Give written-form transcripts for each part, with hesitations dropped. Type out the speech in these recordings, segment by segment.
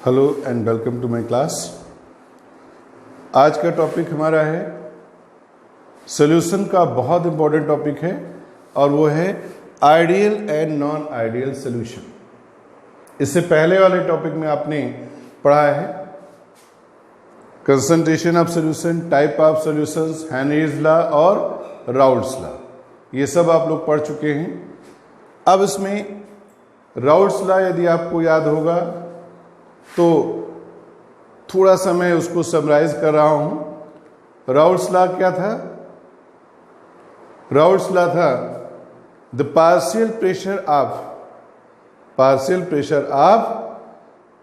Hello and welcome to my class. आज का topic हमारा है सॉल्यूशन का बहुत इंपॉर्टेंट टॉपिक है और वो है ideal and non ideal solution. इससे पहले वाले टॉपिक में आपने पढ़ा है concentration of solution, type of solutions, Henry's law और राउल्ट्स लॉ, ये सब आप लोग पढ़ चुके हैं। अब इसमें राउल्ट्स लॉ यदि आपको याद होगा तो थोड़ा सा मैं उसको समराइज कर रहा हूं। राउल्ट्स लॉ क्या था? राउल्ट्स लॉ था the partial pressure of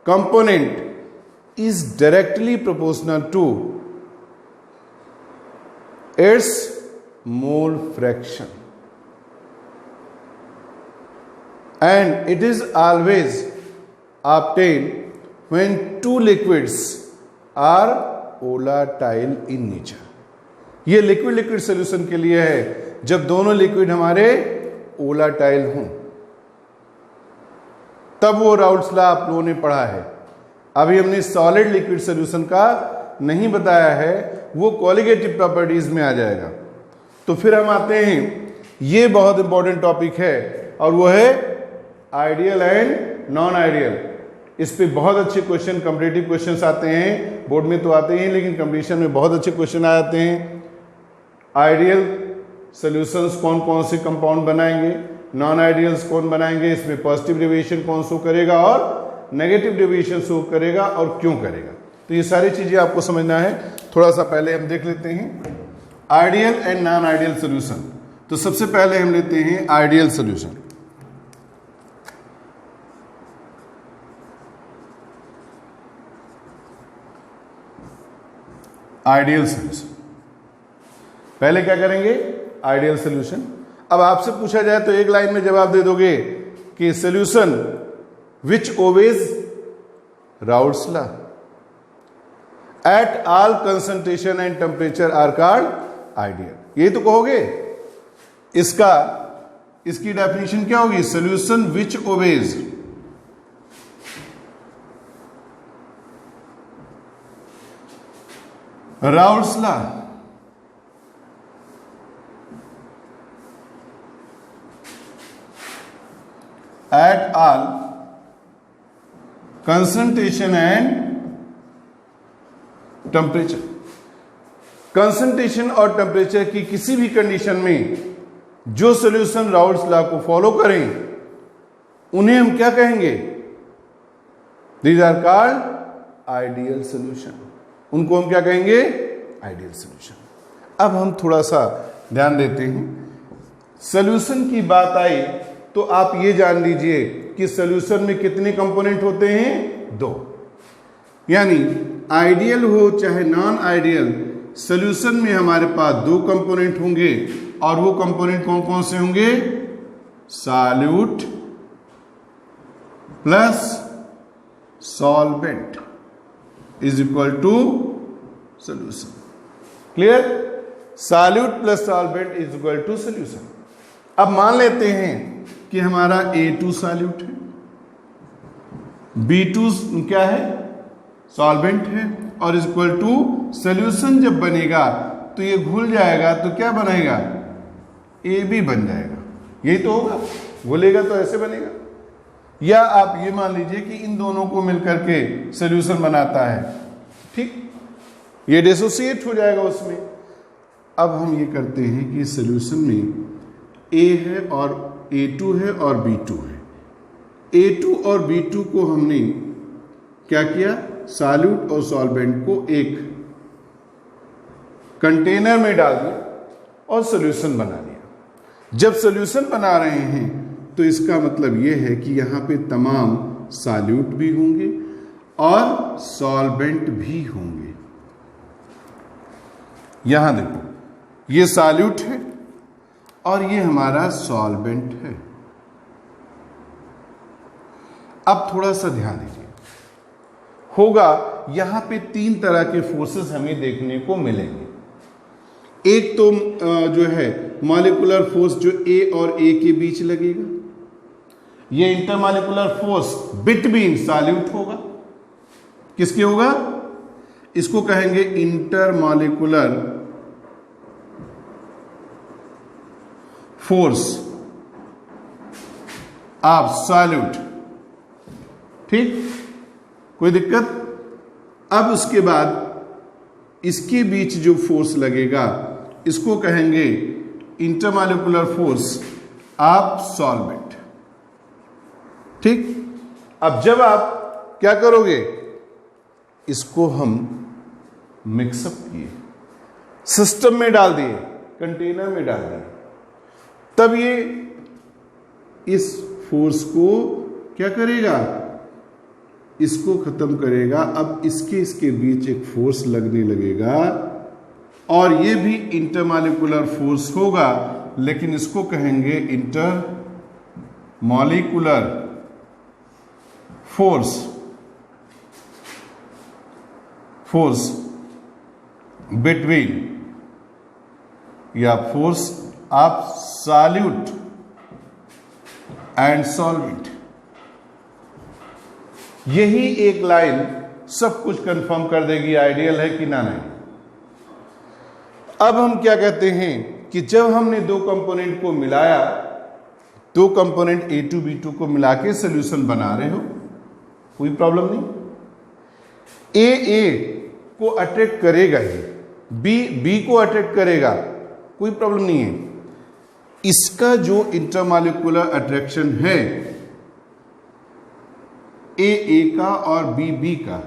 component is directly proportional to its mole fraction and it is always obtained when two liquids are volatile in nature। ये लिक्विड सॉल्यूशन के लिए है जब दोनों लिक्विड हमारे वोलाटाइल हों, तब वो राउल्ट्स लॉ आप लोगों ने पढ़ा है। अभी हमने सॉलिड लिक्विड सॉल्यूशन का नहीं बताया है, वो कॉलिगेटिव प्रॉपर्टीज में आ जाएगा। तो फिर हम आते हैं, ये बहुत इंपॉर्टेंट टॉपिक है और वो है आइडियल एंड नॉन आइडियल। इस पे बहुत अच्छे क्वेश्चन, कॉम्पिटिटिव क्वेश्चंस आते हैं, बोर्ड में तो आते हैं लेकिन कंपटीशन में बहुत अच्छे क्वेश्चन आ जाते हैं। आइडियल सॉल्यूशंस कौन कौन से कंपाउंड बनाएंगे, नॉन आइडियल्स कौन बनाएंगे, इसमें पॉजिटिव डेविएशन कौन शो करेगा और नेगेटिव डेविएशन शो करेगा और क्यों करेगा। तो ये सारी चीजें आपको समझना है। थोड़ा सा पहले हम देख लेते हैं ideal and non ideal solution. तो सबसे पहले हम लेते हैं आइडियल सॉल्यूशन। आइडियल सॉल्यूशन पहले क्या करेंगे? Ideal solution. अब आपसे पूछा जाए तो एक लाइन में जवाब दे दोगे कि solution which obeys Raoult's law at all concentration and temperature are called ideal. यही तो कहोगे। इसकी डेफिनेशन क्या होगी? Solution which obeys Raoult's law at all concentration and temperature. Concentration और टेम्परेचर की किसी भी कंडीशन में जो सॉल्यूशन राउल्ट्स लॉ को फॉलो करें उन्हें हम क्या कहेंगे? These are called ideal solution. उनको हम क्या कहेंगे? Ideal solution. अब हम थोड़ा सा ध्यान देते हैं। सॉल्यूशन की बात आई तो आप ये जान लीजिए कि सॉल्यूशन में कितने कंपोनेंट होते हैं? दो। यानी आइडियल हो चाहे नॉन आइडियल, सॉल्यूशन में हमारे पास दो कंपोनेंट होंगे और वो कंपोनेंट कौन कौन से होंगे? Solute plus solvent is equal to solution. Clear? Solute plus solvent is equal to solution. अब मान लेते हैं कि हमारा A2 सॉल्यूट है, B2 क्या है? सॉल्वेंट है और इज इक्वल टू सॉल्यूशन। जब बनेगा तो ये घुल जाएगा तो क्या बनेगा? AB बन जाएगा। यही तो होगा, घुलेगा तो ऐसे बनेगा। या आप ये मान लीजिए कि इन दोनों को मिलकर के सॉल्यूशन बनाता है, ठीक, ये डिसोसिएट हो जाएगा उसमें। अब हम ये करते हैं कि सॉल्यूशन में A है और A2 है और B2 है। A2 और B2 को हमने क्या किया? सॉल्यूट और सॉल्वेंट को एक कंटेनर में डाल दिया और सॉल्यूशन बना लिया। जब सॉल्यूशन बना रहे हैं तो इसका मतलब यह है कि यहां पे तमाम सॉल्यूट भी होंगे और सॉल्वेंट भी होंगे। यहां देखो, ये सॉल्यूट है और ये हमारा सॉल्वेंट है। अब थोड़ा सा ध्यान दीजिए, होगा यहां पे तीन तरह के फोर्सेस हमें देखने को मिलेंगे। एक तो जो है मॉलिक्यूलर फोर्स जो A और A के बीच लगेगा, ये इंटरमॉलिक्यूलर फोर्स बिटवीन सॉल्यूट होगा, किसके होगा? इसको कहेंगे इंटरमॉलिक्यूलर फोर्स ऑफ सॉल्यूट। ठीक, कोई दिक्कत? अब उसके बाद इसके बीच जो फोर्स लगेगा इसको कहेंगे इंटरमॉलिक्यूलर फोर्स ऑफ सॉल्वेंट। ठीक, अब जब आप क्या करोगे, इसको हम मिक्सअप किए, सिस्टम में डाल दिए, कंटेनर में डाल दिए, तब ये इस फोर्स को क्या करेगा, इसको खत्म करेगा। अब इसके बीच एक फोर्स लगने लगेगा और ये भी इंटरमॉलिक्यूलर फोर्स होगा, लेकिन इसको कहेंगे इंटरमॉलिक्यूलर फोर्स बिटवीन या force of solute and solvent. यही एक लाइन सब कुछ कंफर्म कर देगी आइडियल है कि ना नहीं। अब हम क्या कहते हैं कि जब हमने दो कंपोनेंट को मिलाया, दो कंपोनेंट A2 B2 को मिला के सोल्यूशन बना रहे हो, कोई प्रॉब्लम नहीं। ए को अट्रैक्ट करेगा ही, बी को अट्रैक्ट करेगा, कोई प्रॉब्लम नहीं है। इसका जो इंटरमॉलिक्यूलर अट्रैक्शन है ए का और बी का,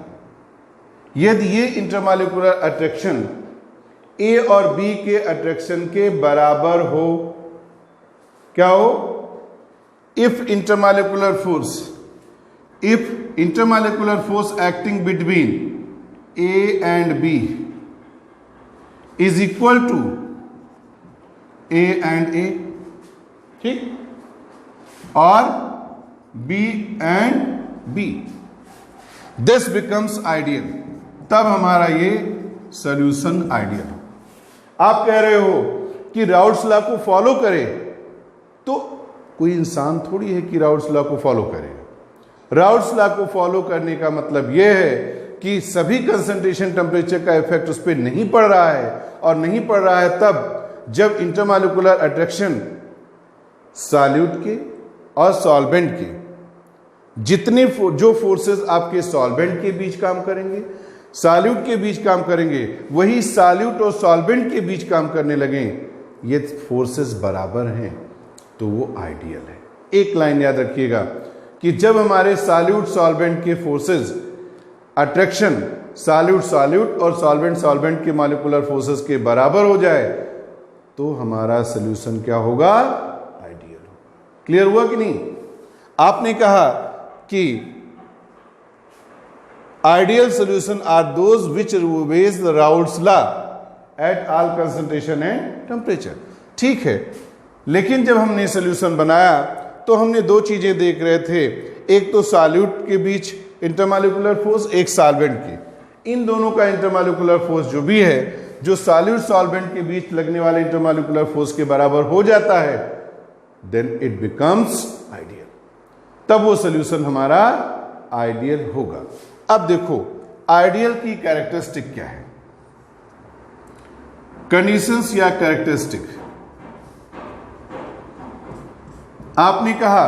यदि ये इंटरमॉलिक्यूलर अट्रैक्शन ए और बी के अट्रैक्शन के बराबर हो, क्या हो? If intermolecular force acting between A and B is equal to A and A, ठीक, और B and B, this becomes ideal. तब हमारा ये सॉल्यूशन आइडियल। आप कह रहे हो कि राउल्ट्स लॉ को फॉलो करे, तो कोई इंसान थोड़ी है कि राउल्ट्स लॉ को फॉलो करे। राउल्ट्स लॉ को फॉलो करने का मतलब यह है कि सभी कंसंट्रेशन टेम्परेचर का इफेक्ट उस पर नहीं पड़ रहा है, और नहीं पड़ रहा है तब जब इंटरमॉलिक्यूलर अट्रैक्शन सॉल्यूट के और सॉल्वेंट के जितने जो फोर्सेस आपके सॉल्वेंट के बीच काम करेंगे, सॉल्यूट के बीच काम करेंगे, वही सॉल्यूट और सॉल्वेंट के बीच काम करने लगे, ये फोर्सेस बराबर हैं, तो वो आइडियल है। एक लाइन याद रखिएगा कि जब हमारे सॉल्यूट सॉल्वेंट के फोर्सेस अट्रैक्शन सॉल्यूट और सॉल्वेंट के मॉलिक्यूलर फोर्सेस के बराबर हो जाए, तो हमारा सॉल्यूशन क्या होगा? आइडियल होगा। क्लियर हुआ कि नहीं? आपने कहा कि ideal solution are those which obeys the Raoult's law at all concentration and temperature. ठीक है, लेकिन जब हमने सॉल्यूशन बनाया तो हमने दो चीजें देख रहे थे, एक तो सॉल्यूट के बीच इंटरमॉलिक्यूलर फोर्स, एक सॉल्वेंट की। इन दोनों का इंटरमॉलिक्यूलर फोर्स जो भी है, जो सॉल्यूट सॉल्वेंट के बीच लगने वाले इंटरमॉलिक्यूलर फोर्स के बराबर हो जाता है, देन इट बिकम्स आइडियल। तब वो सॉल्यूशन हमारा आइडियल होगा। अब देखो आइडियल की कैरेक्टरिस्टिक क्या है, कंडीशंस या कैरेक्टरिस्टिक। आपने कहा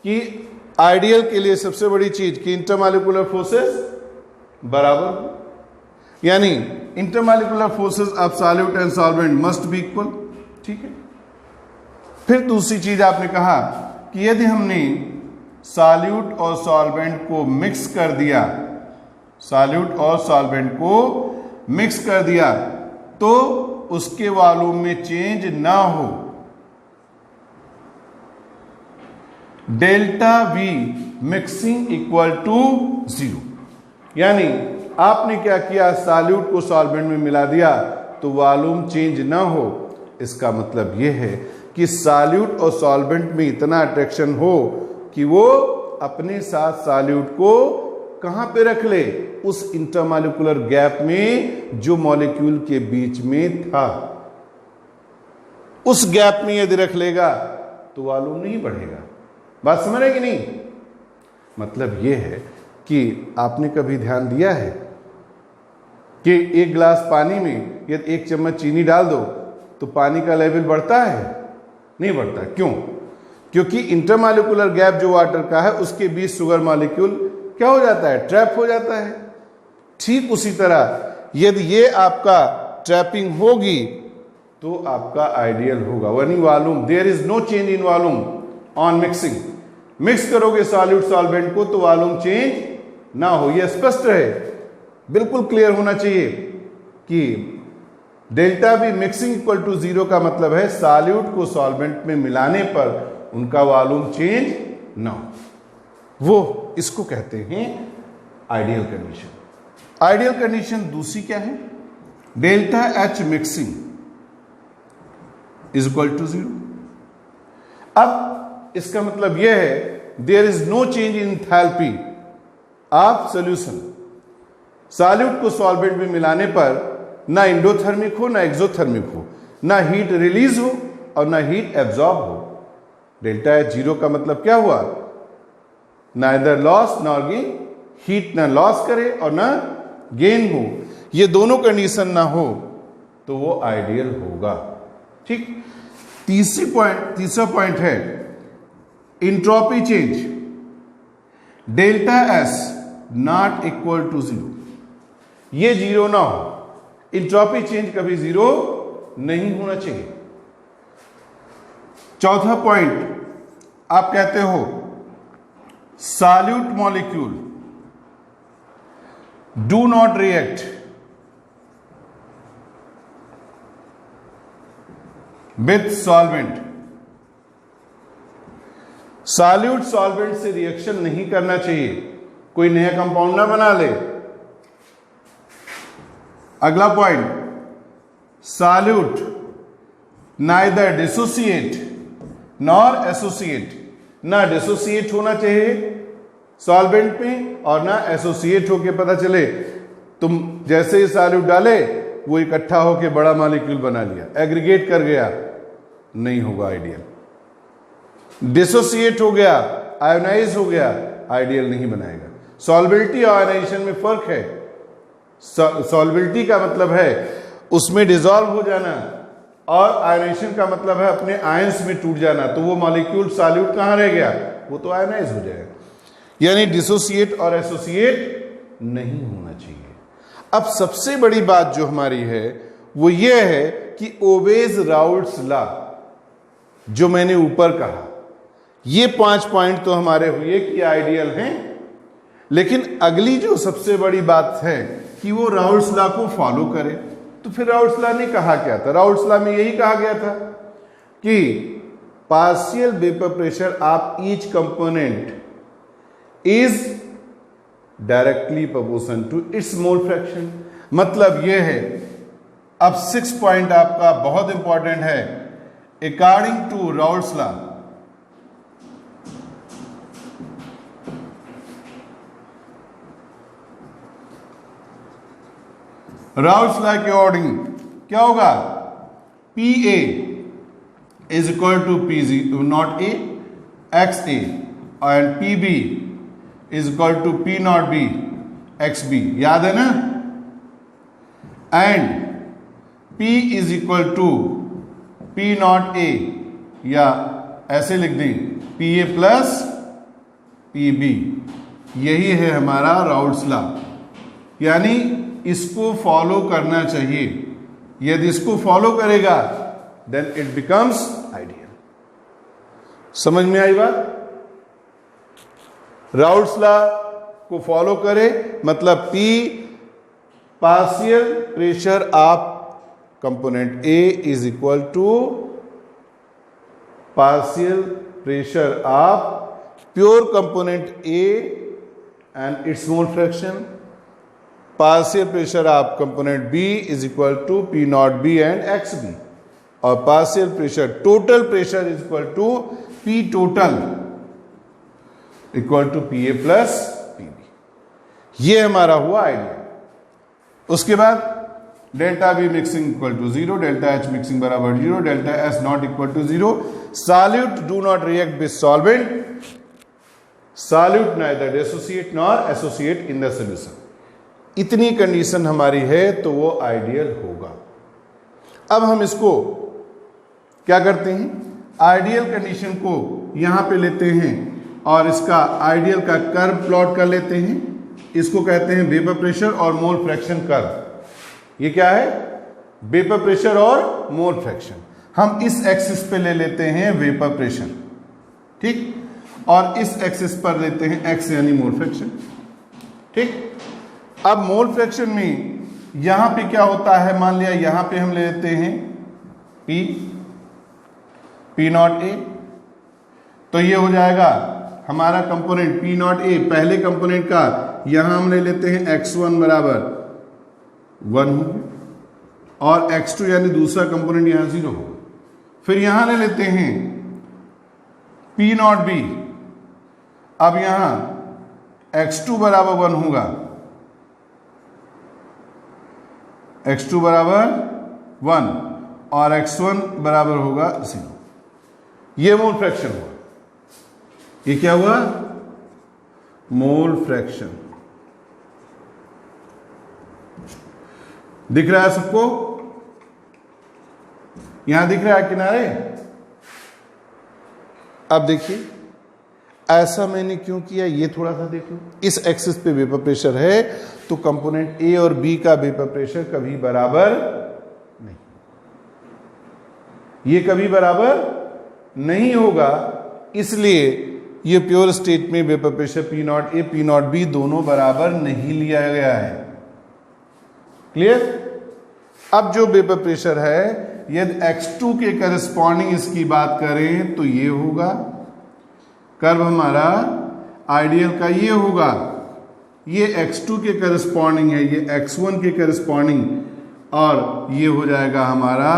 कि आइडियल के लिए सबसे बड़ी चीज कि इंटरमॉलिक्यूलर फोर्सेस बराबर हो, यानी intermolecular forces of solute and solvent must be equal. ठीक है, फिर दूसरी चीज आपने कहा कि यदि हमने सॉल्यूट और सॉल्वेंट को मिक्स कर दिया, सॉल्यूट और सॉल्वेंट को मिक्स कर दिया, तो उसके वॉल्यूम में चेंज ना हो। Delta V mixing equal to 0, यानी आपने क्या किया, सॉल्यूट को सॉल्वेंट में मिला दिया तो वॉल्यूम चेंज ना हो। इसका मतलब यह है कि सॉल्यूट और सॉल्वेंट में इतना अट्रैक्शन हो कि वो अपने साथ सॉल्यूट को कहां पे रख ले, उस इंटरमॉलिक्यूलर गैप में जो मॉलिक्यूल के बीच में था, उस गैप में यदि रख लेगा तो वॉल्यूम नहीं बढ़ेगा। बात समझ रहे कि नहीं? मतलब यह है कि आपने कभी ध्यान दिया है कि एक गिलास पानी में यदि 1 चम्मच चीनी डाल दो तो पानी का लेवल बढ़ता है? नहीं बढ़ता। क्यों? क्योंकि इंटरमॉलिक्यूलर गैप जो वाटर का है उसके बीच शुगर मॉलिक्यूल क्या हो जाता है? ट्रैप हो जाता है। ठीक उसी तरह यदि ये आपका ट्रैपिंग होगी तो आपका आइडियल होगा। वनी volume, there is no change in volume on mixing. Mix करोगे सॉल्यूट सॉल्वेंट को तो वॉल्यूम चेंज ना हो। यह स्पष्ट है, बिल्कुल क्लियर होना चाहिए कि delta B mixing equal to 0 का मतलब है सॉल्यूट को सॉल्वेंट में मिलाने पर उनका वॉल्यूम चेंज ना हो। वो इसको कहते हैं आइडियल कंडीशन। आइडियल कंडीशन दूसरी क्या है? Delta H mixing is equal to 0। अब इसका मतलब यह है there is no change in enthalpy of solution. Solute को सॉल्वेंट में मिलाने पर ना एंडोथर्मिक हो ना एक्सोथर्मिक हो, ना हीट रिलीज हो और ना हीट एब्जॉर्ब हो। डेल्टा एच 0 का मतलब क्या हुआ? Neither loss nor gain, heat ना लॉस करे और ना गेन हो। ये दोनों कंडीशन ना हो तो वो आइडियल होगा। ठीक। तीसरा पॉइंट है entropy change. Delta S not equal to 0, ये 0 ना हो। इंट्रोपी चेंज कभी 0 नहीं होना चाहिए। चौथा पॉइंट, आप कहते हो solute molecule do not react with solvent. Solute solvent से रिएक्शन नहीं करना चाहिए, कोई नया कंपाउंड ना बना ले। अगला point, solute neither dissociate nor associate. ना डिसोसिएट होना चाहिए सॉल्वेंट में और ना एसोसिएट होके पता चले तुम जैसे ही सॉल्यूट डाले वो इकट्ठा होके बड़ा मॉलिक्यूल बना लिया, एग्रीगेट कर गया, नहीं होगा आइडियल। डिसोसिएट हो गया, आयोनाइज हो गया, आइडियल नहीं बनाएगा। सॉल्बिलिटी और आयोनाइजेशन में फर्क है। सॉल्बिलिटी का मतलब है उसमें डिसॉल्व हो जाना और आयोनाइजेशन का मतलब है अपने आयंस में टूट जाना। तो वो मॉलिक्यूल सॉल्यूट कहां रह गया? वो तो आयोनाइज हो जाएगा। यानी डिसोसिएट और एसोसिएट नहीं होना चाहिए। अब सबसे बड़ी बात जो हमारी है वो ये है कि ओवेज राउल्ट्स लॉ जो मैंने ऊपर कहा, ये 5 पॉइंट तो हमारे हुए कि आइडियल हैं, लेकिन अगली जो सबसे बड़ी बात है कि वो राउल्ट्स लॉ को फॉलो करे। तो फिर राउल्ट्स लॉ ने कहा क्या था? राउल्ट्स लॉ में यही कहा गया था कि partial vapour pressure of each component is directly proportional to its mole fraction. मतलब यह है, अब 6 पॉइंट आपका बहुत इंपॉर्टेंट है। According to Raoult's law, Raoult's law के अकॉर्डिंग क्या होगा? P A is equal to P not A X A and P B is equal to P not B X B. याद है ना? And P is equal to P not A, या ऐसे लिख दें P A plus P B. यही है हमारा राउल्ट्स लॉ, यानी इसको फॉलो करना चाहिए। यदि इसको फॉलो करेगा देन इट बिकम्स आइडियल। समझ में आई बात? राउल्ट्स लॉ को फॉलो करे मतलब P partial pressure of component A is equal to partial pressure of pure component A and its mole fraction. Partial pressure of component B is equal to P not B and XB। और partial pressure, total pressure is equal to P total equal to P A plus P B. ये हमारा हुआ idea. उसके बाद delta B mixing equal to 0, delta H mixing बराबर 0, delta S not equal to 0, solute do not react with solvent solute neither dissociate nor associate in the solution. इतनी condition हमारी है तो वो आइडियल होगा। अब हम इसको क्या करते हैं, आइडियल कंडीशन को यहां पे लेते हैं और इसका आइडियल का कर्व प्लॉट कर लेते हैं। इसको कहते हैं वेपर प्रेशर और मोल फ्रैक्शन कर्व। ये क्या है, वेपर प्रेशर और मोल फ्रैक्शन। हम इस एक्सिस पे ले लेते हैं वेपर प्रेशर, ठीक, और इस एक्सिस पर लेते हैं एक्स यानी मोल फ्रैक्शन, ठीक। अब मोल फ्रैक्शन में यहां पे क्या होता है, मान लिया यहां पे हम ले लेते हैं पी नॉट ए, तो ये हो जाएगा हमारा कंपोनेंट पी नॉट ए, पहले कंपोनेंट का यहां हम ले लेते हैं x1 बराबर 1 होगा और x2 यानी दूसरा कंपोनेंट यहां 0 होगा। फिर यहां ले लेते हैं पी नॉट बी, अब यहां x2 बराबर 1 होगा, x2 बराबर 1 और x1 बराबर होगा 0। ये मोल फ्रैक्शन हुआ। ये क्या हुआ, मोल फ्रैक्शन। दिख रहा है सबको, यहां दिख रहा है किनारे। अब देखिए ऐसा मैंने क्यों किया, ये थोड़ा सा देख लो। इस एक्सिस पे वेपर प्रेशर है तो कंपोनेंट ए और बी का वेपर प्रेशर कभी बराबर नहीं, ये कभी बराबर नहीं होगा। इसलिए ये प्योर स्टेट में vapour pressure P not A P not be दोनों बराबर नहीं लिया गया है। क्लियर। अब जो वेपर प्रेशर है यदि x2 के करस्पॉन्डिंग इसकी बात करें तो ये होगा, कर्व हमारा आइडियल का ये होगा, ये x2 के करस्पॉन्डिंग है, ये x1 के करस्पॉन्डिंग, और ये हो जाएगा हमारा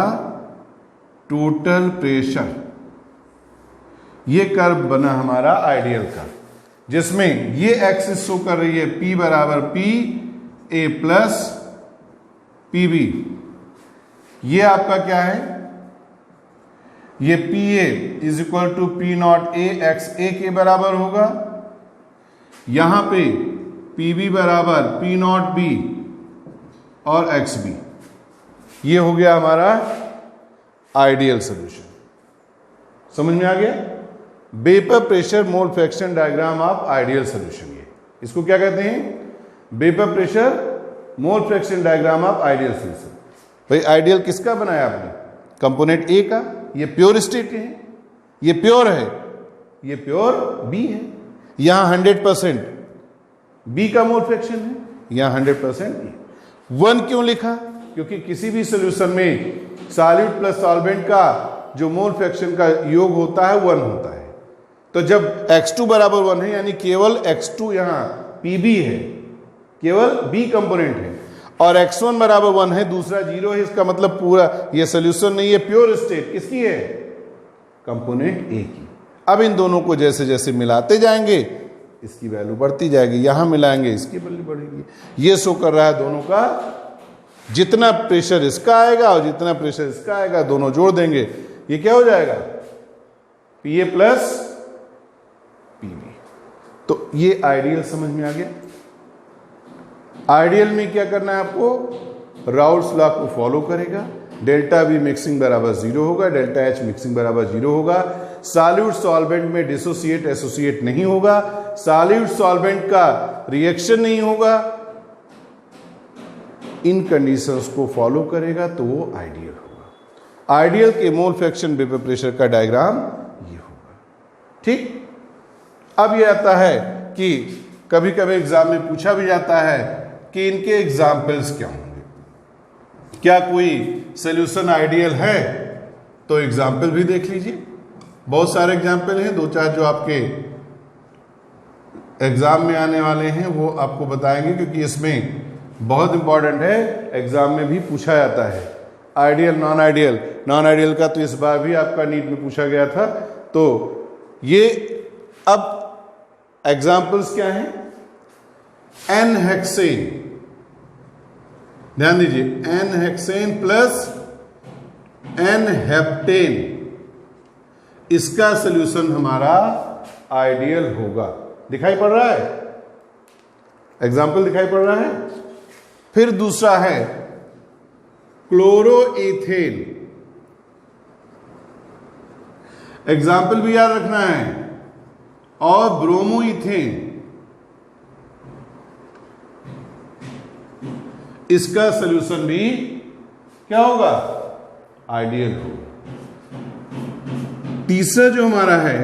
टोटल प्रेशर। ये कर्व बना हमारा आइडियल का, जिसमें ये एक्सिस शो कर रही है P बराबर P A plus P B. ये आपका क्या है, ये P A is equal to P not A X A के बराबर होगा। यहां पे पी बी बराबर पी नॉट बी और एक्स बी। ये हो गया हमारा आइडियल सॉल्यूशन। समझ में आ गया, vapour pressure mole fraction diagram of ideal solution. ये इसको क्या कहते हैं, vapour pressure mole fraction diagram of ideal solution. भाई आइडियल किसका बनाया आपने, कंपोनेंट ए का। ये प्योर स्टेट है, ये प्योर है, ये प्योर बी है। यहां 100% बी का मोल फ्रैक्शन है, यहां 100% बी। 1 क्यों लिखा, क्योंकि किसी भी सॉल्यूशन में सॉल्यूट प्लस सॉल्वेंट का जो मोल फ्रैक्शन का योग होता है 1 होता है। तो जब x2 बराबर 1 है यानी केवल x2 यहां pb है, केवल b कंपोनेंट है, और x1 बराबर 1 है, दूसरा 0 है। इसका मतलब पूरा ये सॉल्यूशन नहीं है, प्योर स्टेट किसकी है, कंपोनेंट ए की। अब इन दोनों को जैसे जैसे मिलाते जाएंगे इसकी वैल्यू बढ़ती जाएगी, यहां मिलाएंगे इसकी वैल्यू बढ़ेगी। ये शो कर रहा है दोनों का जितना प्रेशर इसका आएगा और जितना प्रेशर इसका आएगा दोनों जोड़ देंगे, ये क्या हो जाएगा, P A plus P B. तो ये आइडियल समझ में आ गया। आइडियल में क्या करना है आपको, राउल्स लॉ को फॉलो करेगा। डेल्टा वी मिक्सिंग बराबर 0 होगा, डेल्टा एच मिक्सिंग बराबर 0 होगा। सॉल्यूट सॉल्वेंट में डिसोसिएट एसोसिएट नहीं होगा, सॉल्यूट सॉल्वेंट का रिएक्शन नहीं होगा। इन कंडीशंस को फॉलो करेगा तो वो आइडियल होगा। आइडियल के मोल फ्रैक्शन वेपर प्रेशर का डायग्राम ये होगा। ठीक। अब ये आता है कि कभी कभी एग्जाम में पूछा भी जाता है कि इनके एग्जाम्पल्स क्या होंगे, क्या कोई सॉल्यूशन आइडियल है, तो एग्जाम्पल भी देख लीजिए। बहुत सारे एग्जाम्पल हैं, 2-4 जो आपके एग्जाम में आने वाले हैं वो आपको बताएंगे, क्योंकि इसमें बहुत इंपॉर्टेंट है, एग्जाम में भी पूछा जाता है। Ideal non ideal, non ideal का तो इस बार भी आपका नीट में पूछा गया था। तो ये अब एग्जाम्पल्स क्या हैं, एन हेक्सेन, ध्यान दीजिए, N hexane plus N heptane, इसका सॉल्यूशन हमारा आइडियल होगा। दिखाई पड़ रहा है? एग्जाम्पल दिखाई पड़ रहा है? फिर दूसरा है क्लोरोएथेन। एग्जाम्पल भी याद रखना है। और ब्रोमोइथेन, इसका सॉल्यूशन भी क्या होगा? आइडियल होगा। तीसरा जो हमारा है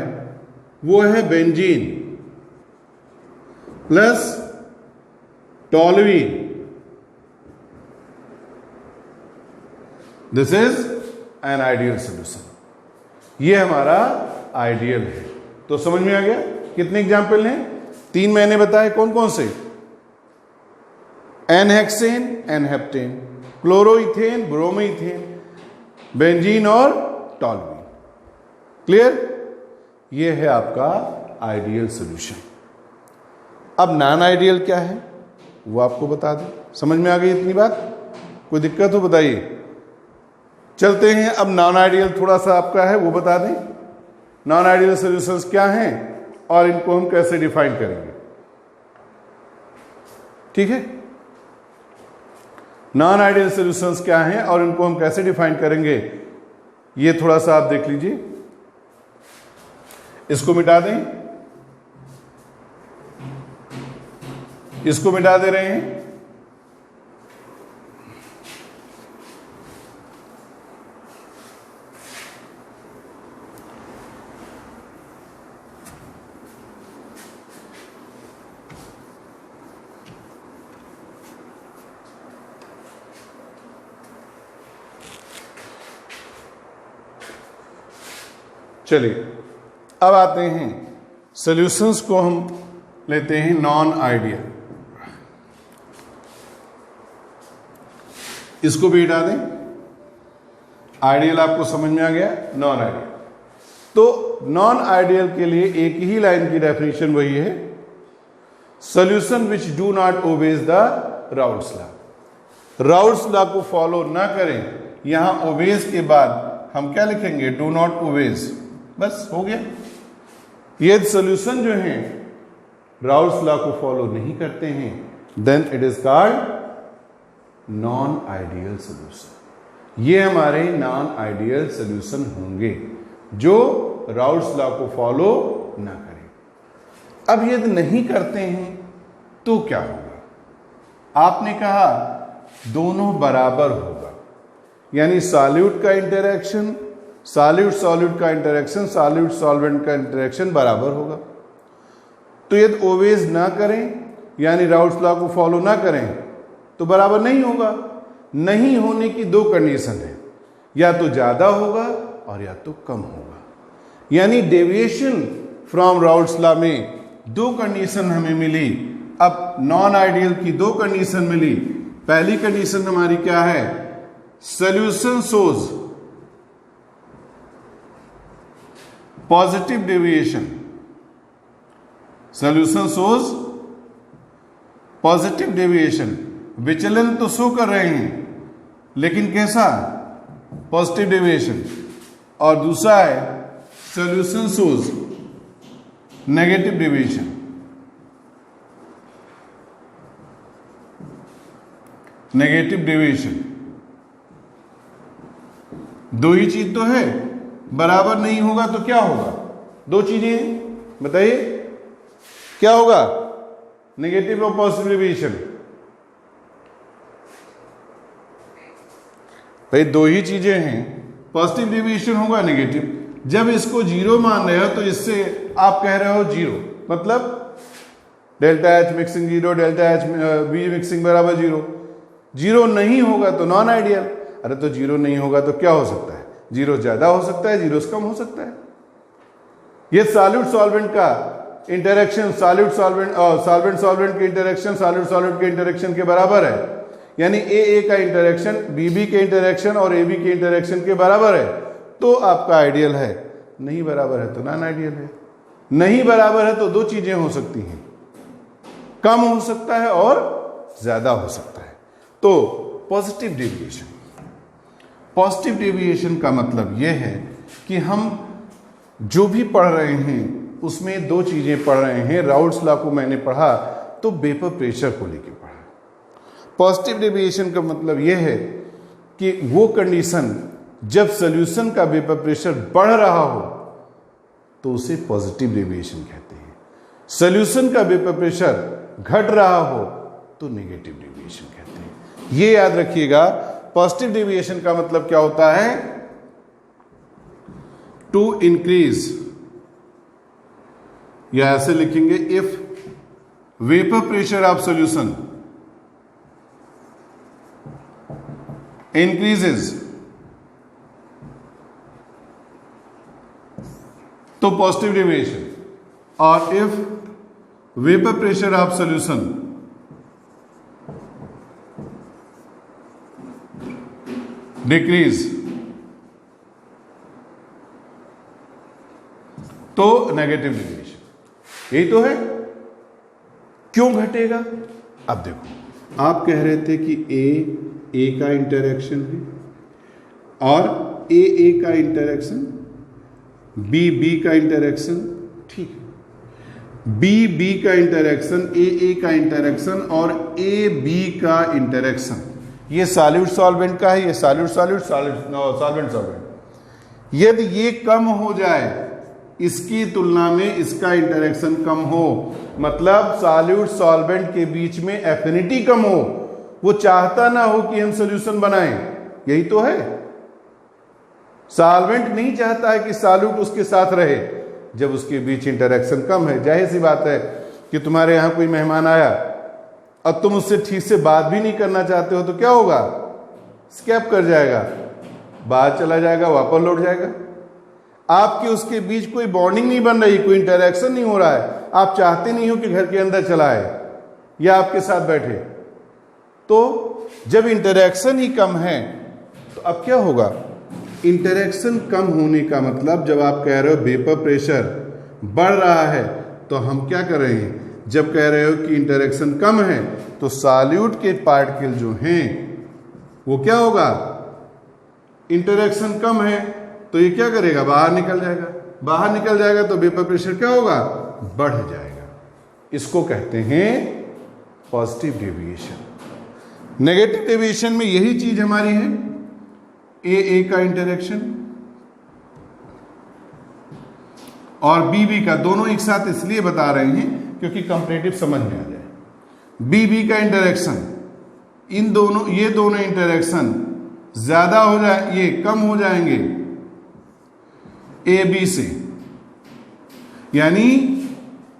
वो है benzene plus toluene. This is an ideal solution. ये हमारा आइडियल है। तो समझ में आ गया? कितने एग्जाम्पल हैं? 3 मैंने बताए। कौन कौन से? एनहेक्सेन, एनहेप्टेन, क्लोरोइथेन, ब्रोमोइथेन, बेंजीन और टॉलुइन। क्लियर? ये है आपका आइडियल सॉल्यूशन। अब नॉन आइडियल क्या है वो आपको बता दें। समझ में आ गई इतनी बात? कोई दिक्कत हो बताइए। चलते हैं अब नॉन आइडियल थोड़ा सा आपका है वो बता दें। नॉन आइडियल सॉल्यूशंस क्या हैं और इनको हम कैसे डिफाइन करेंगे। ठीक है? नॉन आइडियल सॉल्यूशंस क्या हैं और इनको हम कैसे डिफाइन करेंगे, ये थोड़ा सा आप देख लीजिए। इसको मिटा दें, इसको मिटा दे रहे हैं। चलिए अब आते हैं सॉल्यूशंस को हम लेते हैं नॉन आइडियल। इसको भी हटा दें। आइडियल आपको समझ में आ गया, नॉन आइडियल। तो नॉन आइडियल के लिए एक ही लाइन की डेफिनेशन वही है, solution which do not obeys the Raoult's law. Raoult's law को फॉलो ना करें, यहां ओबेज के बाद हम क्या लिखेंगे? Do not obeys. बस हो गया। ये सॉल्यूशन जो है राउल्ट्स लॉ को फॉलो नहीं करते हैं, then it is called non ideal solution. ये हमारे नॉन आइडियल सॉल्यूशन होंगे जो राउल्ट्स लॉ को फॉलो ना करें। अब यदि नहीं करते हैं तो क्या होगा? आपने कहा दोनों बराबर होगा, यानी सॉल्यूट का इंटरेक्शन, सॉल्यूट सॉल्यूट का इंटरेक्शन, सॉल्यूट सॉल्वेंट का इंटरेक्शन बराबर होगा। तो यदि ओवेज ना करें यानी राउल्ट्स लॉ को फॉलो ना करें तो बराबर नहीं होगा। नहीं होने की 2 कंडीशन है, या तो ज्यादा होगा और या तो कम होगा। यानी डेविएशन फ्रॉम राउल्ट्स लॉ में 2 कंडीशन हमें मिली। अब नॉन आइडियल की 2 कंडीशन मिली। पहली कंडीशन हमारी क्या है? Solution shows positive deviation. Solution shows positive deviation. विचलन तो शो कर रहे हैं लेकिन कैसा? Positive deviation. और दूसरा है solution shows negative deviation. Negative deviation 2 ही चीज तो है, बराबर नहीं होगा तो क्या होगा? 2 चीजें बताइए, क्या होगा? नेगेटिव और पॉजिटिव डेविएशन। भाई 2 ही चीजें हैं, पॉजिटिव डेविएशन होगा, नेगेटिव। जब इसको 0 मान रहे हो तो इससे आप कह रहे हो 0, मतलब delta H mixing 0, delta H B mixing बराबर 0। 0 नहीं होगा तो नॉन आइडियल। अरे तो 0 नहीं होगा तो क्या हो सकता है? 0 ज्यादा हो सकता है, 0 से कम हो सकता है। ये सॉल्यूट सॉल्वेंट का इंटरेक्शन, सॉल्यूट सॉल्वेंट और सॉल्वेंट सॉल्वेंट के इंटरेक्शन सॉल्यूट सॉल्वेंट के इंटरेक्शन के बराबर है। यानी ए का इंटरेक्शन बी के इंटरेक्शन और ए के इंटरेक्शन के बराबर है तो आपका आइडियल है। नहीं बराबर है तो नॉन आइडियल है। नहीं बराबर है तो 2 चीजें हो सकती हैं, कम हो सकता है और ज्यादा हो सकता है। तो पॉजिटिव डेविएशन, पॉजिटिव डेविएशन का मतलब यह है कि हम जो भी पढ़ रहे हैं उसमें दो चीजें पढ़ रहे हैं। राउल्ट्स लॉ को मैंने पढ़ा तो वेपर प्रेशर को लेके पढ़ा। पॉजिटिव डेविएशन का मतलब यह है कि वो कंडीशन जब सॉल्यूशन का वेपर प्रेशर बढ़ रहा हो तो उसे पॉजिटिव डेविएशन कहते हैं। सॉल्यूशन का वेपर प्रेशर घट रहा हो तो नेगेटिव डेविएशन कहते हैं। ये याद रखिएगा। पॉजिटिव डेविएशन का मतलब क्या होता है? टू इंक्रीज, या ऐसे लिखेंगे, if vapour pressure of solution increases तो पॉजिटिव डेविएशन, और if vapour pressure of solution decrease तो नेगेटिव डेविएशन। यही तो है। क्यों घटेगा? अब देखो, आप कह रहे थे कि ए का इंटरैक्शन है और ए का इंटरैक्शन, बी का इंटरैक्शन, ठीक है। बी का इंटरैक्शन, ए का इंटरैक्शन और ए बी का इंटरैक्शन, ये सॉल्यूट सॉल्वेंट का है, ये सॉल्वेंट। यदि ये कम हो जाए, इसकी तुलना में इसका इंटरैक्शन कम हो, मतलब सॉल्यूट सॉल्वेंट के बीच में एफिनिटी कम हो, वो चाहता ना हो कि हम सॉल्यूशन बनाएं, यही तो है। सॉल्वेंट नहीं चाहता है कि सॉल्यूट उसके साथ रहे जब उसके बीच इंटरैक्शन कम है। जाहिर सी बात है कि तुम्हारे यहां कोई मेहमान आया, अब तुम उससे ठीक से बात भी नहीं करना चाहते हो तो क्या होगा? स्केप कर जाएगा, बाहर चला जाएगा, वापस लौट जाएगा। आपके उसके बीच कोई बॉन्डिंग नहीं बन रही, कोई इंटरैक्शन नहीं हो रहा है, आप चाहते नहीं हो कि घर के अंदर चला आए या आपके साथ बैठे। तो जब इंटरैक्शन ही कम है तो अब क्या होगा? इंटरैक्शन कम होने का मतलब, जब आप कह रहे हो वेपर प्रेशर बढ़ रहा है तो हम क्या कर रहे हैं? जब कह रहे हो कि इंटरैक्शन कम है तो सॉल्यूट के पार्टिकल जो हैं वो क्या होगा? इंटरैक्शन कम है तो ये क्या करेगा? बाहर निकल जाएगा। बाहर निकल जाएगा तो वेपर प्रेशर क्या होगा? बढ़ जाएगा। इसको कहते हैं पॉजिटिव डेविएशन। नेगेटिव डेविएशन में यही चीज हमारी है, ए का इंटरैक्शन और बी का, दोनों एक साथ इसलिए बता रहे हैं क्योंकि कंपैरेटिव समझ में आ जाए। बी का इंटरैक्शन, इन दोनों, ये दोनों इंटरैक्शन ज्यादा हो जाए, ये कम हो जाएंगे ए बी से, यानी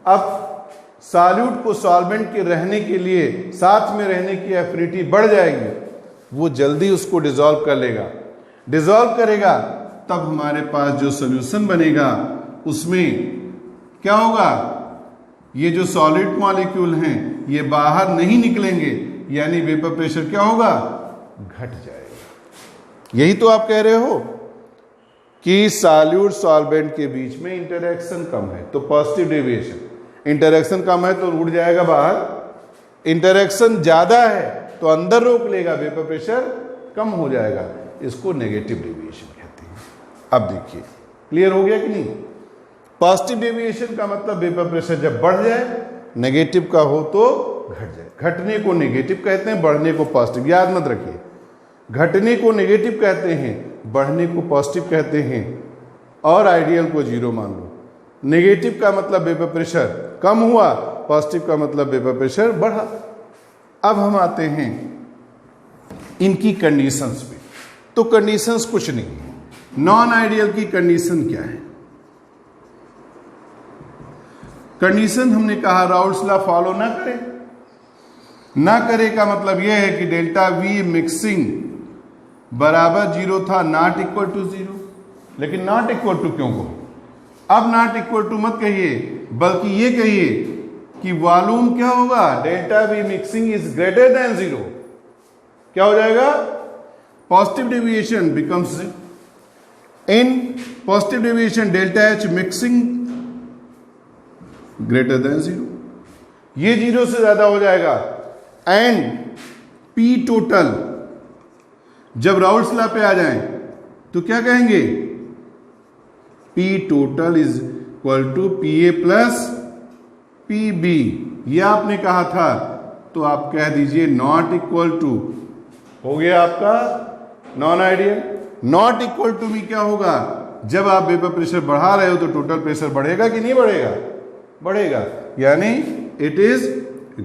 अब सॉल्यूट को सॉल्वेंट के रहने के लिए, साथ में रहने की एफिनिटी बढ़ जाएगी, वो जल्दी उसको डिसॉल्व कर लेगा। डिसॉल्व करेगा तब हमारे पास जो सॉल्यूशन बनेगा उसमें क्या होगा? ये जो सॉलिड मॉलिक्यूल हैं ये बाहर नहीं निकलेंगे, यानी वेपर प्रेशर क्या होगा? घट जाएगा। यही तो आप कह रहे हो कि सॉल्यूट सॉल्वेंट के बीच में इंटरैक्शन कम है तो पॉजिटिव डेविएशन। इंटरैक्शन कम है तो उड़ जाएगा बाहर, इंटरैक्शन ज्यादा है तो अंदर रोक लेगा, वेपर प्रेशर कम हो जाएगा। इसको नेगेटिव डेविएशन कहते हैं। अब देखिए, क्लियर हो गया कि नहीं? पॉजिटिव डेविएशन का मतलब वेपर प्रेशर जब बढ़ जाए, नेगेटिव का हो तो घट जाए। घटने को नेगेटिव कहते हैं, बढ़ने को पॉजिटिव। याद मत रखिए, घटने को नेगेटिव कहते हैं, बढ़ने को पॉजिटिव कहते हैं, और आइडियल को जीरो मान लो। नेगेटिव का मतलब वेपर प्रेशर कम हुआ, पॉजिटिव का मतलब वेपर प्रेशर बढ़ा। अब हम आते हैं इनकी कंडीशंस पे। तो कंडीशंस कुछ नहीं है। नॉन आइडियल की कंडीशन क्या है? कंडीशन हमने कहा राउल्ट्स लॉ फॉलो ना करे। ना करे का मतलब यह है कि डेल्टा वी मिक्सिंग बराबर जीरो था, नॉट इक्वल टू जीरो। लेकिन नॉट इक्वल टू क्यों कहो? अब नॉट इक्वल टू मत कहिए, बल्कि ये कहिए कि वॉल्यूम क्या होगा? Delta V mixing is greater than zero. क्या हो जाएगा? Positive deviation becomes, in positive deviation delta H mixing greater than zero, ये जीरो से ज्यादा हो जाएगा। एंड पी टोटल, जब राउल्ट्स लॉ पे आ जाएं तो क्या कहेंगे? P total is equal to PA plus PB, ये आपने कहा था, तो आप कह दीजिए नॉट इक्वल टू, हो गया आपका non ideal. Not equal to भी क्या होगा, जब आप वेपर प्रेशर बढ़ा रहे हो तो टोटल प्रेशर बढ़ेगा कि नहीं बढ़ेगा, बढ़ेगा, यानी it is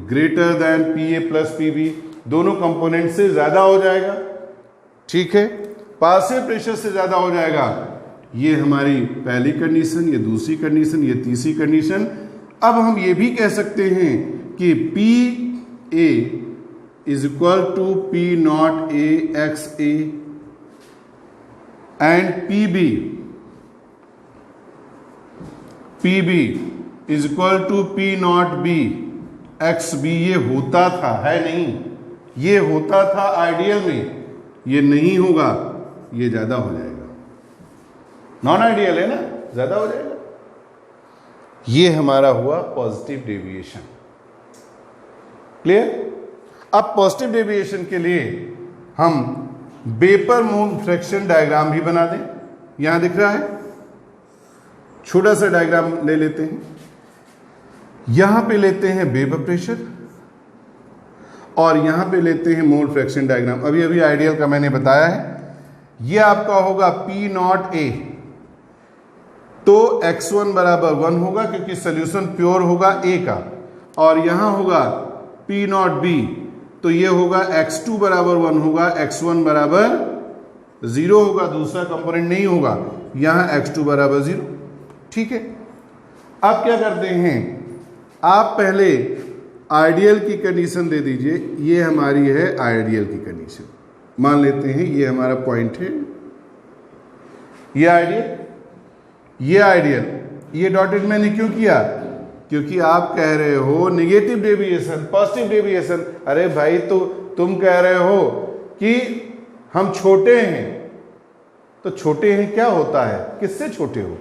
greater then PA plus PB, दोनों कंपोनेंट से ज्यादा हो जाएगा, ठीक है, पार्शियल प्रेशर से ज्यादा हो जाएगा। ये हमारी पहली कंडीशन, ये दूसरी कंडीशन, ये तीसरी कंडीशन। अब हम ये भी कह सकते हैं कि PA is equal to P not A X A and PB is equal to P not B X B। ये होता था, है नहीं, ये होता था आइडियल में, ये नहीं होगा, ये ज्यादा हो जाएगा, नॉन आइडियल है ना, ज्यादा हो जाएगा। ये हमारा हुआ पॉजिटिव डेविएशन, क्लियर। अब पॉजिटिव डेविएशन के लिए हम वेपर मोल फ्रैक्शन डायग्राम भी बना दें। यहां दिख रहा है, छोटा सा डायग्राम ले लेते हैं। यहां पे लेते हैं वेपर प्रेशर और यहां पे लेते हैं मोल फ्रैक्शन डायग्राम। अभी अभी आइडियल का मैंने बताया है, ये आपका होगा P नॉट A, तो x1 बराबर 1 होगा क्योंकि सोल्यूशन प्योर होगा A का, और यहां होगा P नॉट B, तो ये होगा x2 बराबर 1 होगा, x1 बराबर 0 होगा, दूसरा कंपोनेंट नहीं होगा, यहां x2 बराबर 0, ठीक है। अब क्या करते हैं, आप पहले आइडियल की कंडीशन दे दीजिए, ये हमारी है आइडियल की कंडीशन, मान लेते हैं ये हमारा पॉइंट है, ये आइडियल, ये आइडियल, ये डॉटेड मैंने क्यों किया, क्योंकि आप कह रहे हो नेगेटिव डेविएशन, पॉजिटिव डेविएशन। अरे भाई, तो तुम कह रहे हो कि हम छोटे हैं, तो छोटे हैं क्या होता है, किससे छोटे हो,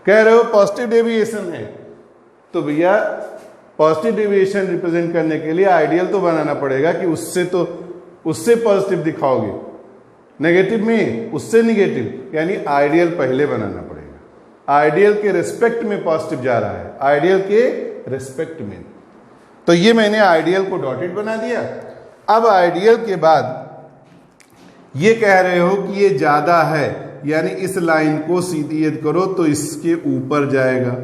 कह रहे हो पॉजिटिव डेविएशन है, तो भैया पॉजिटिव डेविएशन रिप्रेजेंट करने के लिए आइडियल तो बनाना पड़ेगा कि उससे पॉजिटिव दिखाओगे, नेगेटिव में उससे निगेटिव, यानी आइडियल पहले बनाना पड़ेगा। आइडियल के रिस्पेक्ट में पॉजिटिव जा रहा है, आइडियल के रिस्पेक्ट में, तो ये मैंने आइडियल को डॉटेड बना दिया। अब आइडियल के बाद ये कह रहे हो कि ये ज्यादा है, यानी इस लाइन को सीधी यदि करो तो इसके ऊपर जाएगा।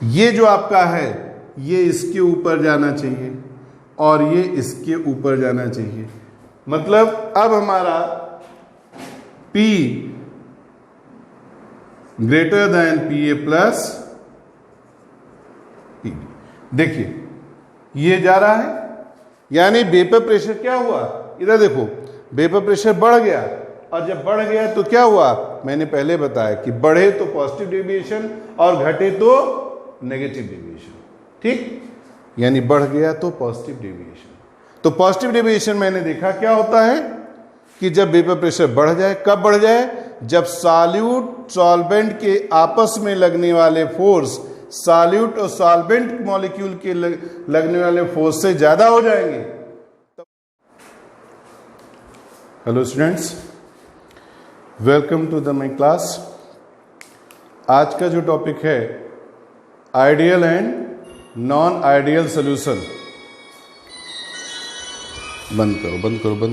ये जो आपका है ये इसके ऊपर जाना चाहिए और ये इसके ऊपर जाना चाहिए, मतलब अब हमारा P greater than PA plus PB। देखिए ये जा रहा है, यानी वेपर प्रेशर क्या हुआ, इधर देखो, वेपर प्रेशर बढ़ गया, और जब बढ़ गया तो क्या हुआ, मैंने पहले बताया कि बढ़े तो पॉजिटिव डेविएशन और घटे तो नेगेटिव डेविएशन, ठीक, यानी बढ़ गया तो पॉजिटिव डेविएशन। तो पॉजिटिव डेविएशन मैंने देखा क्या होता है कि जब वेपर प्रेशर बढ़ जाए, कब बढ़ जाए, जब सॉल्यूट सॉल्वेंट के आपस में लगने वाले फोर्स सॉल्यूट और सॉल्वेंट मॉलिक्यूल के लगने वाले फोर्स से ज्यादा हो जाएंगे। Hello students, welcome to the my class. आज का जो टॉपिक है ideal and non ideal solution. बंद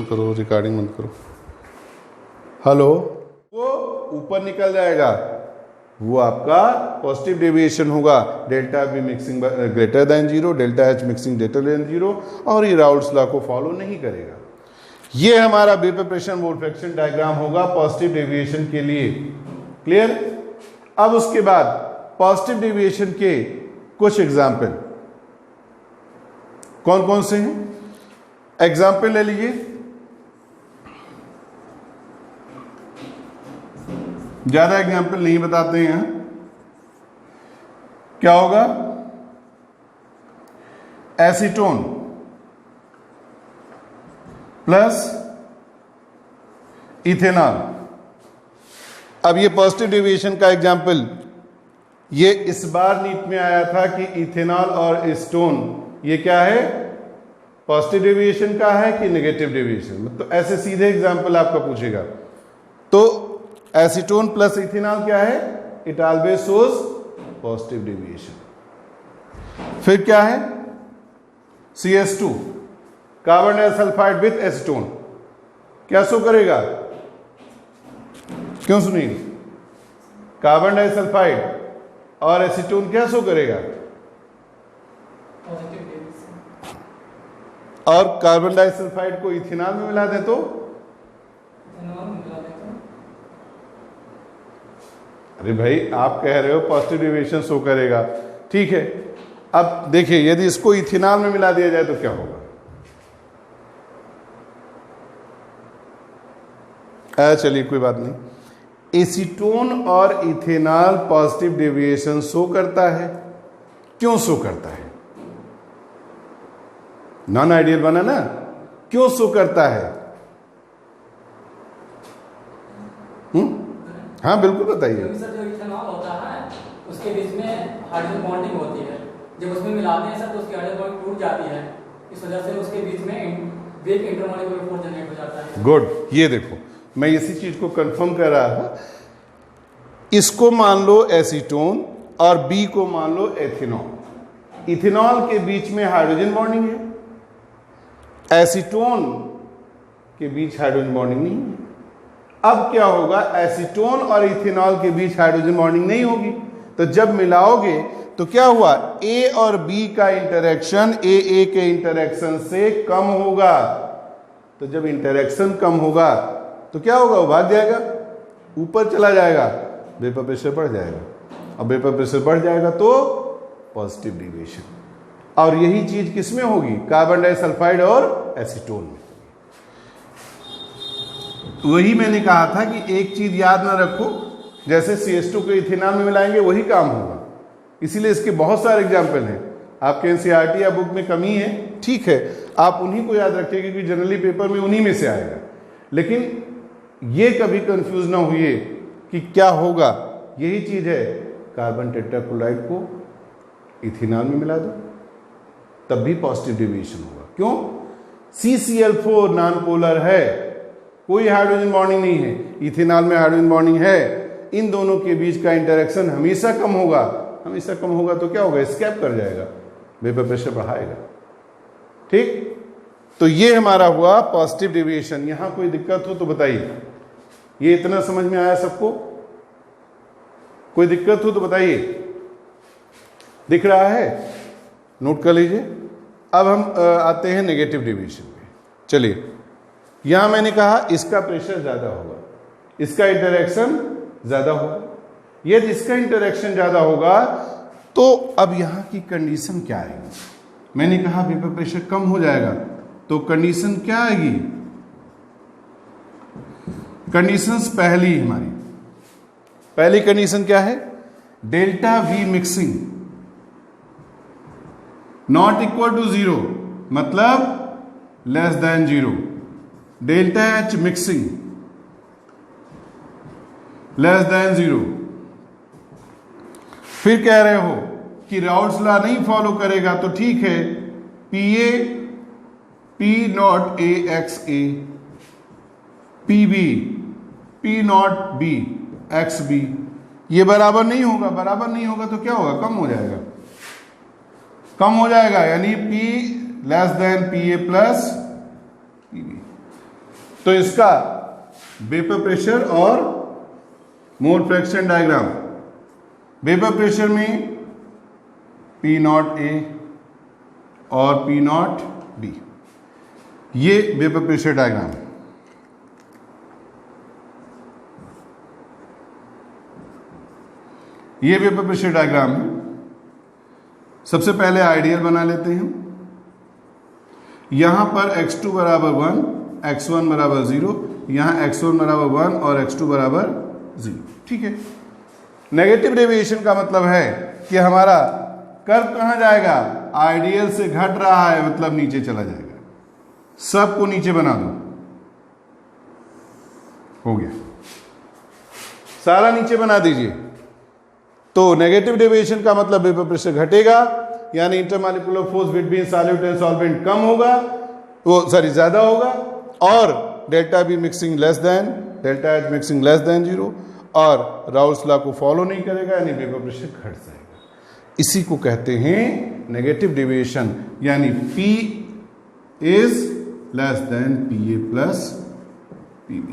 करो रिकॉर्डिंग बंद करो। हेलो, वो ऊपर निकल जाएगा, वो आपका पॉजिटिव डेविएशन होगा, delta B mixing greater than 0, delta H mixing greater than 0, और ये राउल्ट्स लॉ को फॉलो नहीं करेगा। ये हमारा vapour pressure mole fraction diagram होगा पॉजिटिव डेविएशन के लिए, क्लियर। अब उसके बाद पॉजिटिव डेविएशन के कुछ एग्जाम्पल कौन कौन से हैं, एग्जाम्पल ले लीजिए। ज्यादा एग्जाम्पल नहीं बताते हैं, क्या होगा, एसीटोन प्लस इथेनॉल। अब ये पॉजिटिव डेविएशन का एग्जाम्पल, ये इस बार नीट में आया था कि इथेनॉल और एसीटोन ये क्या है, पॉजिटिव डेविएशन का है कि नेगेटिव डेविएशन, तो ऐसे सीधे एग्जाम्पल आपका पूछेगा। तो एसीटोन प्लस इथेनॉल क्या है? It always shows positive deviation. फिर क्या है? CS2 carbon disulphide with acetone क्या शो करेगा? क्यों सुनील? कार्बन डाइसल्फाइड और एसीटोन क्या शो करेगा? और कार्बन डाइसल्फाइड को इथेनॉल में मिला दें तो अरे भाई आप कह रहे हो पॉजिटिव डेविएशन शो करेगा, ठीक है। अब देखिए यदि इसको इथेनॉल में मिला दिया जाए तो क्या होगा? चलिए कोई बात नहीं। एसीटोन और इथेनॉल पॉजिटिव डेविएशन शो करता है। क्यों शो करता है? नॉन आइडियल बना ना, क्यों शो करता है? हाँ बिल्कुल बताइए। सर जो इथेनॉल होता है उसके बीच में हाइड्रोजन बॉन्डिंग होती है, जब उसमें मिलाते हैं सर तो उसकी हाइड्रोजन बॉन्ड टूट जाती है, इस वजह से उसके बीच में वीक इंटरमॉलिक्यूलर फोर्स जनरेट हो जाता है। गुड, ये देखो मैं इसी चीज को कंफर्म कर रहा था। इसको मान लो एसीटोन और बी को मान लो एथेनॉल। इथेनॉल के बीच में हाइड्रोजन बॉन्डिंग है, एसीटोन के बीच हाइड्रोजन बॉन्डिंग नहीं है। अब क्या होगा? एसीटोन और इथेनॉल के बीच हाइड्रोजन बॉन्डिंग नहीं होगी, तो जब मिलाओगे तो क्या हुआ? ए और बी का इंटरेक्शन ए के इंटरेक्शन से कम होगा। तो जब इंटरेक्शन कम होगा तो क्या होगा? वो भाग जाएगा, ऊपर चला जाएगा, वेपर प्रेशर बढ़ जाएगा। अब वेपर प्रेशर बढ़ जाएगा तो पॉजिटिव डेविएशन। और यही चीज किसमें होगी? कार्बन डाइसल्फाइड और एसीटोन में। वही मैंने कहा था कि एक चीज याद ना रखो, जैसे CS2 को इथेनॉल में मिलाएंगे वही काम होगा। इसीलिए इसके बहुत सारे एग्जाम्पल हैं। आपके NCERT या बुक में कमी है, ठीक है, आप उन्हीं को याद रखिए क्योंकि जनरली पेपर में उन्हीं में से आएगा। लेकिन ये कभी कंफ्यूज ना हुई कि क्या होगा। यही चीज है, कार्बन टेट्राक्लोराइड को इथेनॉल में मिला दो तब भी पॉजिटिव डेविएशन होगा। क्यों? CCl4 नॉन पोलर है, कोई हाइड्रोजन बॉन्डिंग नहीं है, इथेनॉल में हाइड्रोजन बॉन्डिंग है। इन दोनों के बीच का इंटरेक्शन हमेशा कम होगा। हमेशा कम होगा तो क्या होगा? एस्केप कर जाएगा, वेपर प्रेशर बढ़ाएगा। ठीक, तो ये हमारा हुआ पॉजिटिव डेविएशन। यहां कोई दिक्कत हो तो बताइए। ये इतना समझ में आया सबको? कोई दिक्कत हो तो बताइए। दिख रहा है? नोट कर लीजिए। अब हम आते हैं नेगेटिव डेविएशन पे। चलिए, यहां मैंने कहा इसका प्रेशर ज्यादा होगा, इसका इंटरेक्शन ज्यादा होगा। यदि इसका इंटरेक्शन ज्यादा होगा तो अब यहां की कंडीशन क्या आएगी? मैंने कहा वेपर प्रेशर कम हो जाएगा, तो कंडीशन क्या आएगी? कंडीशंस पहली हमारी पहली कंडीशन क्या है? Delta V mixing not equal to 0, मतलब less than 0। Delta H mixing less than 0। फिर कह रहे हो कि राउल्ट्स लॉ नहीं फॉलो करेगा तो ठीक है, PA P not A X A, PB P not B X B। ये बराबर नहीं होगा। बराबर नहीं होगा तो क्या होगा? कम हो जाएगा। कम हो जाएगा यानी P less than PA plus PB। तो इसका वेपर प्रेशर और mole fraction diagram, vapour pressure में P नॉट A और P नॉट B, ये वेपर प्रेशर डायग्राम है। ये वेपर प्रेशर डायग्राम है। सबसे पहले आइडियल बना लेते हैं। यहां पर x2 बराबर 1, x1 बराबर 0, यहां x1 बराबर 1 और x2 बराबर 0। ठीक है। नेगेटिव डेविएशन का मतलब है कि हमारा कर्व कहां जाएगा? आइडियल से घट रहा है, मतलब नीचे चला जाएगा। सबको नीचे बना दो, हो गया। सारा नीचे बना दीजिए। तो नेगेटिव डेविएशन का मतलब वेपर प्रेशर घटेगा, यानी intermolecular force between solute and solvent कम होगा, वो सॉरी ज्यादा होगा, और delta B mixing less than delta H mixing less than 0 और राउल्स लॉ को फॉलो नहीं करेगा यानी वेपर प्रेशर घट जाएगा। इसी को कहते हैं नेगेटिव डेविएशन, यानी P is less than PA plus PB।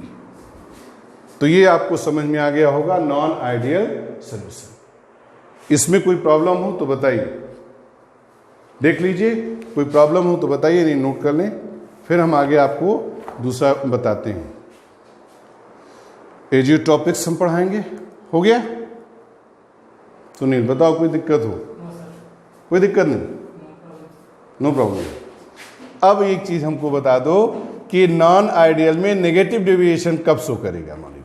तो ये आपको समझ में आ गया होगा नॉन आइडियल सॉल्यूशन। इसमें कोई प्रॉब्लम हो तो बताइए, देख लीजिए, कोई प्रॉब्लम हो तो बताइए, नहीं नोट कर लें, फिर हम आगे आपको दूसरा बताते हैं। एजियोट्रॉपिक्स हम पढ़ाएंगे, हो गया? सुनील बताओ, कोई दिक्कत हो? कोई दिक्कत नहीं, नो प्रॉब्लम। अब एक चीज हमको बता दो कि नॉन आइडियल में नेगेटिव डेविएशन कब शो करेगा? मान लीजिए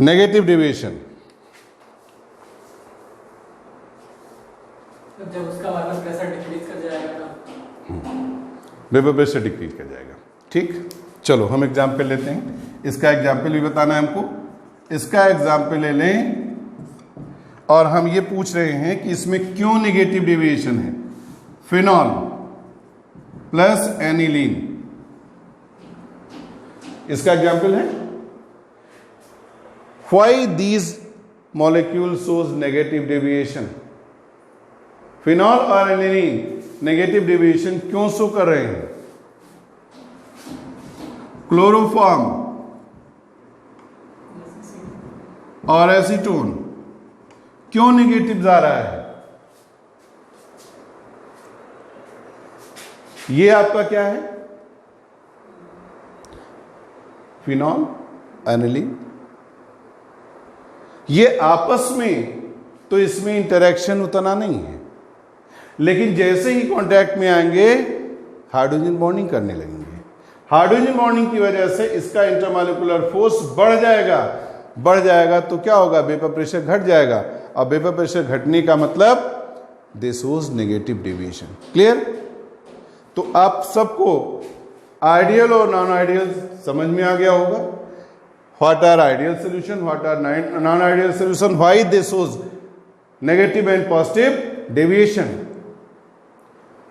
नेगेटिव डेविएशन जब उसका वाटर प्रेशर डिक्रीज कर जाएगा, वेपर प्रेशर डिक्रीज कर जाएगा। ठीक, चलो हम एग्जाम्पल लेते हैं। इसका एग्जाम्पल भी बताना है हमको। इसका एग्जाम्पल ले लें और हम ये पूछ रहे हैं कि इसमें क्यों नेगेटिव डेविएशन है। फिनॉल प्लस एनिलीन, इसका एग्जाम्पल है। Why these molecule shows negative deviation? Phenol और एनिलीन नेगेटिव डेविएशन क्यों शो कर रहे हैं? क्लोरोफॉर्म और एसीटोन क्यों नेगेटिव जा रहा है? ये आपका क्या है? Phenol, aniline. ये आपस में तो इसमें इंटरेक्शन उतना नहीं है, लेकिन जैसे ही कांटेक्ट में आएंगे हाइड्रोजन बॉन्डिंग करने लगेंगे। हाइड्रोजन बॉन्डिंग की वजह से इसका इंटरमॉलिक्यूलर फोर्स बढ़ जाएगा तो क्या होगा? वेपर प्रेशर घट जाएगा। अब वेपर प्रेशर घटने का मतलब this shows negative deviation. Clear? तो आप सबको आइडियल और नॉन आइडियल समझ में आ गया होगा। What are ideal solution, what are non ideal solution, why they shows negative and positive deviation.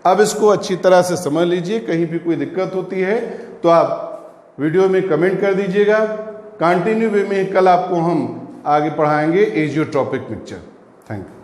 अब इसको अच्छी तरह से समझ लीजिए। कहीं भी कोई दिक्कत होती है तो आप वीडियो में कमेंट कर दीजिएगा। कंटिन्यू वे में कल आपको हम आगे पढ़ाएंगे एजियोट्रॉपिक मिक्सचर। Thank you.